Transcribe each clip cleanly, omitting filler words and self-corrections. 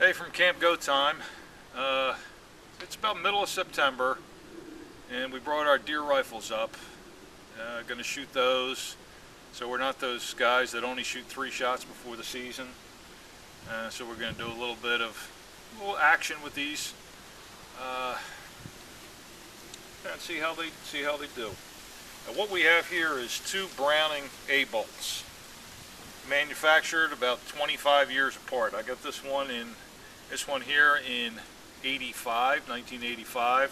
Hey, from Camp Go Time. It's about middle of September, and we brought our deer rifles up. Going to shoot those, so we're not those guys that only shoot 3 shots before the season. So we're going to do a little bit of action with these, and see how they do. Now, what we have here is 2 Browning A bolts, manufactured about 25 years apart. I got this one here in 1985.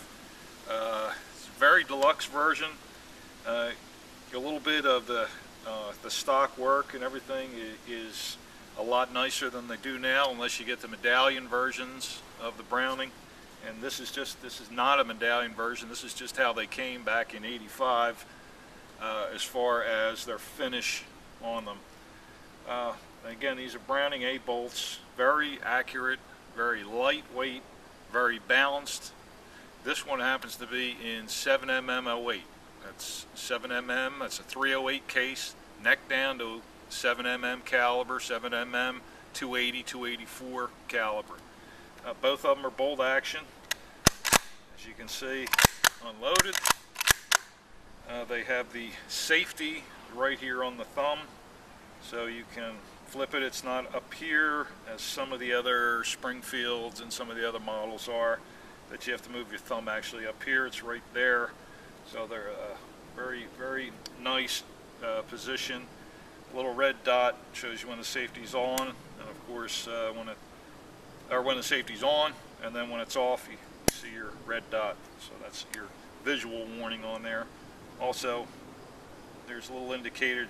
It's a very deluxe version. A little bit of the stock work and everything is a lot nicer than they do now, unless you get the medallion versions of the Browning. And this is not a medallion version. This is just how they came back in '85, as far as their finish on them. Again, these are Browning A bolts, very accurate, very lightweight, very balanced. This one happens to be in 7mm-08. That's 7mm, that's a 308 case, neck down to 7mm caliber, 7mm, 280, 284 caliber. Both of them are bolt action. As you can see, unloaded. They have the safety right here on the thumb, so you can flip it. It's not up here as some of the other Springfields and some of the other models are, that you have to move your thumb actually up here. It's right there. So they're a very, very nice position. A little red dot shows you when the safety's on, and of course when the safety's on, and then when it's off, you see your red dot. So that's your visual warning on there. Also, there's a little indicator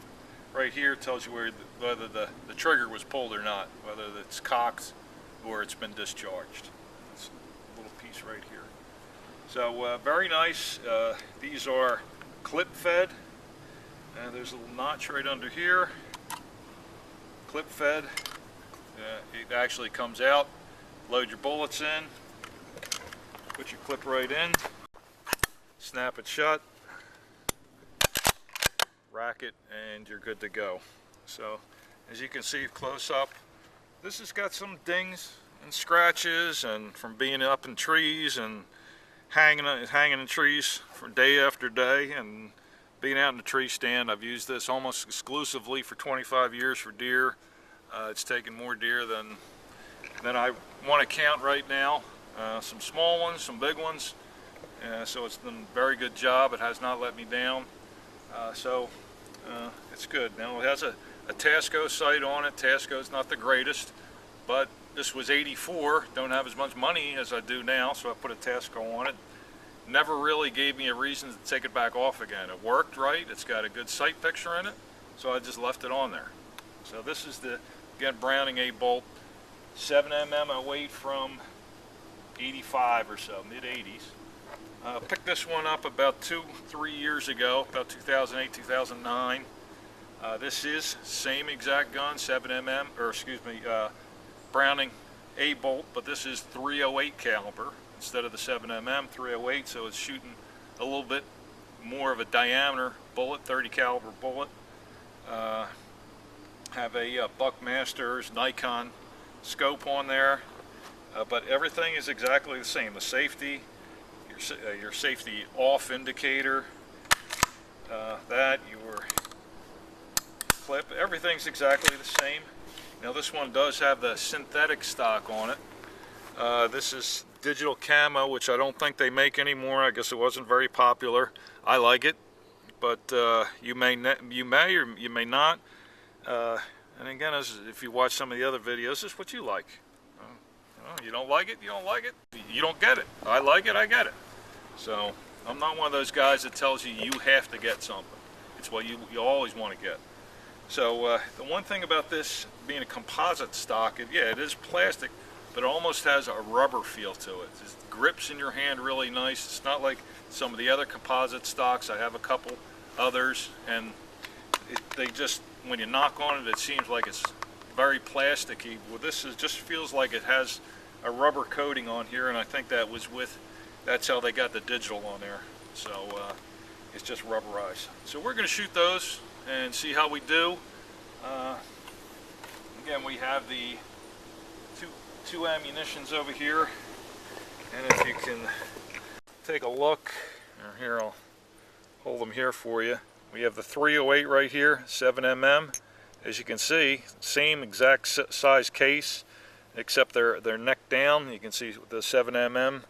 right here, tells you whether the trigger was pulled or not, whether it's cocked or it's been discharged. It's a little piece right here. So very nice. These are clip fed. There's a little notch right under here. Clip fed. It actually comes out. Load your bullets in. Put your clip right in. Snap it shut. Rack it, and you're good to go. So as you can see close up, this has got some dings and scratches, and from being up in trees and hanging in trees for day after day, and being out in the tree stand. I've used this almost exclusively for 25 years for deer. It's taken more deer than I want to count right now. Some small ones, some big ones. So it's done a very good job. It has not let me down. It's good. Now it has a Tasco sight on it. Tasco's not the greatest, but this was '84. Don't have as much money as I do now, so I put a Tasco on it. Never really gave me a reason to take it back off again. It worked right. It's got a good sight picture in it, so I just left it on there. So this is the, again, Browning A bolt, 7mm-08 from '85 or so, mid-'80s. Picked this one up about 2-3 years ago, about 2008, 2009. This is same exact gun, 7mm, or excuse me, Browning A bolt, but this is 308 caliber instead of the 7mm, 308. So it's shooting a little bit more of a diameter bullet, 30 caliber bullet. Have a Buckmaster's Nikon scope on there, but everything is exactly the same. The safety. Your safety off indicator, your clip, everything's exactly the same. Now this one does have the synthetic stock on it. This is digital camo, which I don't think they make anymore. I guess it wasn't very popular. I like it, but you may or you may not. And again, if you watch some of the other videos, this is what you like. You don't like it, you don't like it, you don't get it. I like it, I get it. So I'm not one of those guys that tells you have to get something. It's what you always want to get. So the one thing about this being a composite stock, it is plastic, but it almost has a rubber feel to it. It grips in your hand really nice. It's not like some of the other composite stocks. I have a couple others, and they just, when you knock on it, it seems like it's very plasticky. Well, this just feels like it has a rubber coating on here, and I think that's how they got the digital on there. So it's just rubberized. So we're going to shoot those and see how we do. Again, we have the two ammunitions over here, and if you can take a look, here I'll hold them here for you. We have the 308 right here, 7mm. As you can see, same exact size case, except they're neck down. You can see the 7mm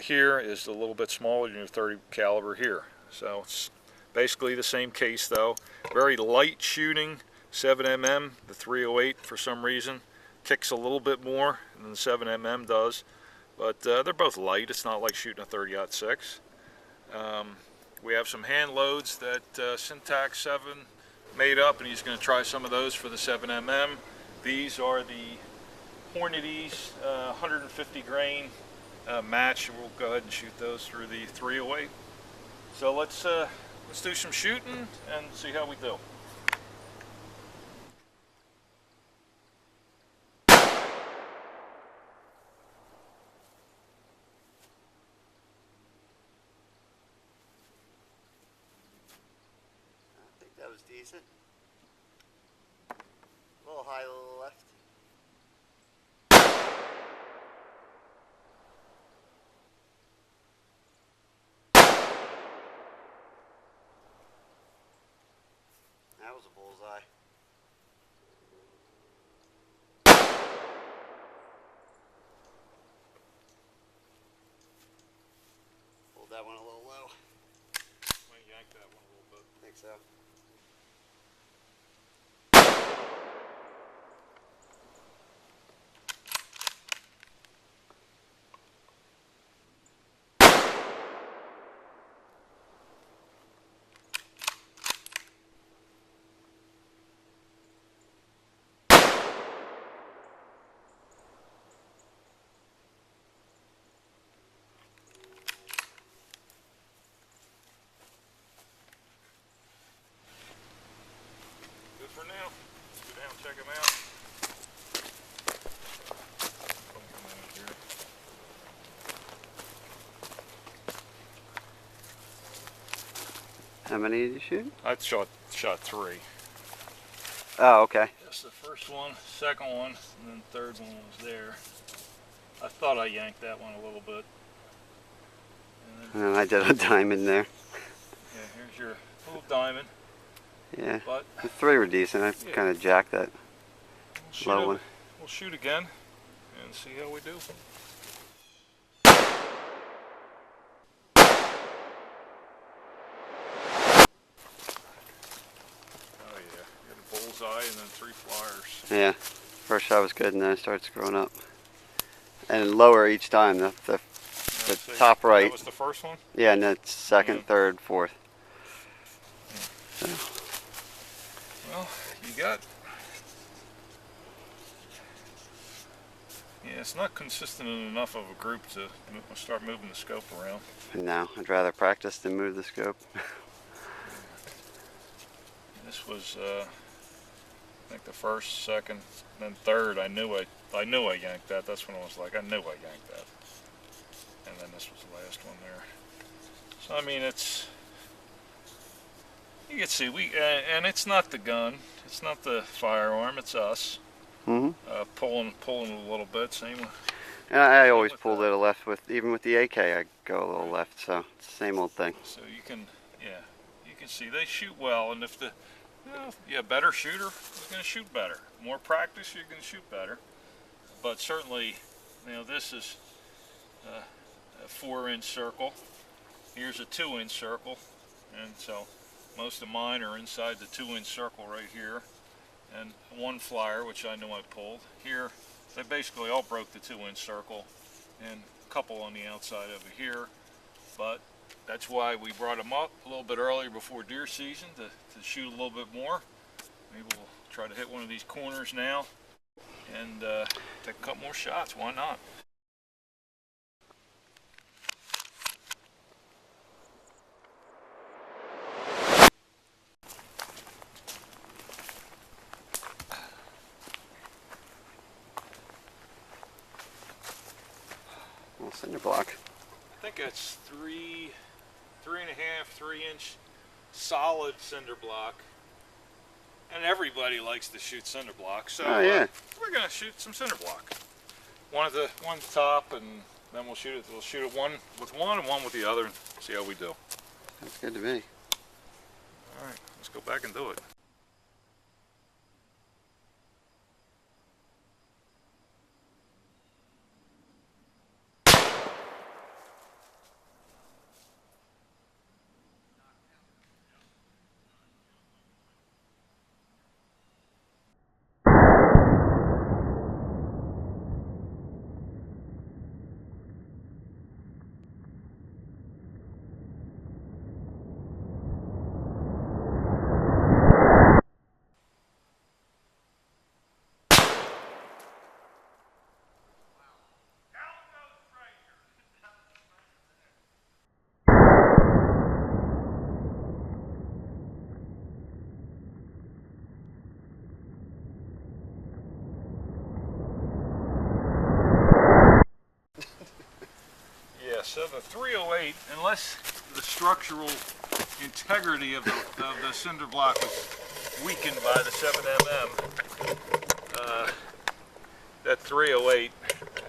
here is a little bit smaller than your 30 caliber here. So it's basically the same case though. Very light shooting 7mm. The 308 for some reason kicks a little bit more than the 7mm does, but they're both light. It's not like shooting a 30-06. We have some hand loads that Syntax 7 made up, and he's going to try some of those for the 7mm. These are the Hornady 150 grain match. We'll go ahead and shoot those through the 308. So let's do some shooting and see how we do. That was decent. A little high, a little left. That was a bullseye. Pulled that one a little low. Might yank that one a little bit. I think so. For now, let's go down and check them out. How many did you shoot? I shot 3. Oh, okay. That's the first one, second one, and then the third one was there. I thought I yanked that one a little bit. And then, I did a diamond there. yeah, here's your little diamond. Yeah, but the 3 were decent. I kind of jacked that low one. We'll shoot again and see how we do. Oh yeah, you got a bullseye and then 3 flyers. Yeah, first shot was good and then it started screwing up. And lower each time, the top right. That was the first one? Yeah, and that's second, third, fourth. So. Well, you got... Yeah, it's not consistent enough of a group to start moving the scope around. No, I'd rather practice than move the scope. This was, I think the first, second, then third. I knew I yanked that. That's when I was like, I knew I yanked that. And then this was the last one there. So I mean, it's, you can see and it's not the gun, it's not the firearm, it's us. Pulling a little bit. Same. And I always pull to the left even with the AK. I go a little left, so it's the same old thing. So you can, yeah, you can see they shoot well, and if the, better shooter is going to shoot better. More practice, you're going to shoot better. But certainly, this is a 4-inch circle. Here's a 2-inch circle, and so most of mine are inside the 2-inch circle right here. And 1 flyer, which I know I pulled. Here, they basically all broke the 2-inch circle, and a couple on the outside over here. But that's why we brought them up a little bit earlier before deer season to shoot a little bit more. Maybe we'll try to hit one of these corners now and take a couple more shots. Why not? Cinder block. I think it's 3.5, 3-inch solid cinder block, and everybody likes to shoot cinder block. So oh, yeah. we're gonna shoot some cinder block. one at the top, and then we'll shoot it. We'll shoot it one with one and one with the other, and see how we do. That's good to me. All right, let's go back and do it. Yeah, so the 308, unless the structural integrity of the cinder block was weakened by the 7mm, that 308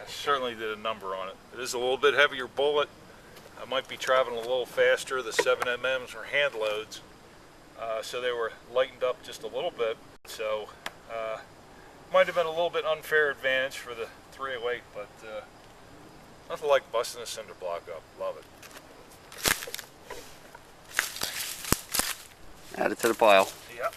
certainly did a number on it. It is a little bit heavier bullet. I might be traveling a little faster. The 7mm's were hand loads, so they were lightened up just a little bit. So might have been a little bit unfair advantage for the 308, but nothing like busting a cinder block up. Love it. Add it to the pile. Yep.